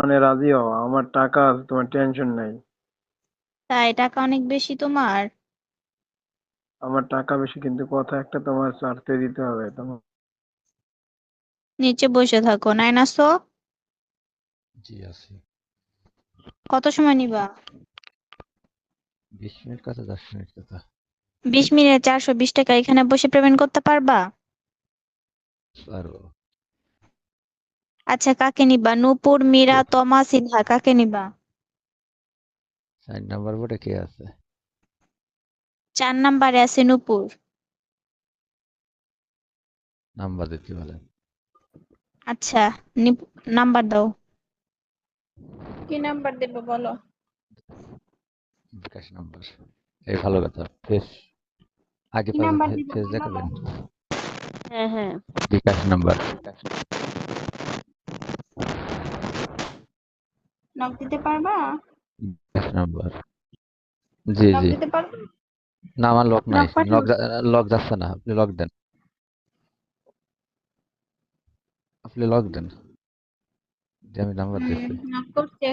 মানে রাজি হও, আমার টাকা আছে, তোমার টেনশন নাই। তাই টাকা অনেক বেশি তোমার? আমার টাকা বেশি, কিন্তু কথা একটা, তোমার ছাড়তে দিতে হবে তোমার। নিচে বসে থাকো, নাই নাসো? জি আছি। কত সময় নিবা? 20 মিনিট কথা, 10 মিনিট কথা। 20 মিনিটে 420 টাকা, এখানে বসে পেমেন্ট করতে পারবা? পারবো। আচ্ছা, কাকে নিবা? নূপুর, মীরা, তমা, সিনহা, কাকে নিবা? 4 নাম্বার বোর্ডে কে আছে? 4 নাম্বারে আছে নূপুর। নাম্বার দিতে বলেন। আচ্ছা, নাম্বার দাও। কি নাম্বার দেবো বলো? বিকাশ নাম্বার। এই ভালো কথা, ফেস আগে কি পাশে নাম্বার দিব ফেস বলো? দেখাবেন। হ্যাঁ হ্যাঁ। বিকাশ নাম্বার। নক দিতে পারবা? বিকাশ নাম্বার। জি নক জি। দিতে পারবা? না, আমার লক নাই। নক পাঠাও। লক যাচ্ছে না, আপনি লক দেন। আপনি লক দেন, যে আমি নাম্বার দিচ্ছি। নক করছি।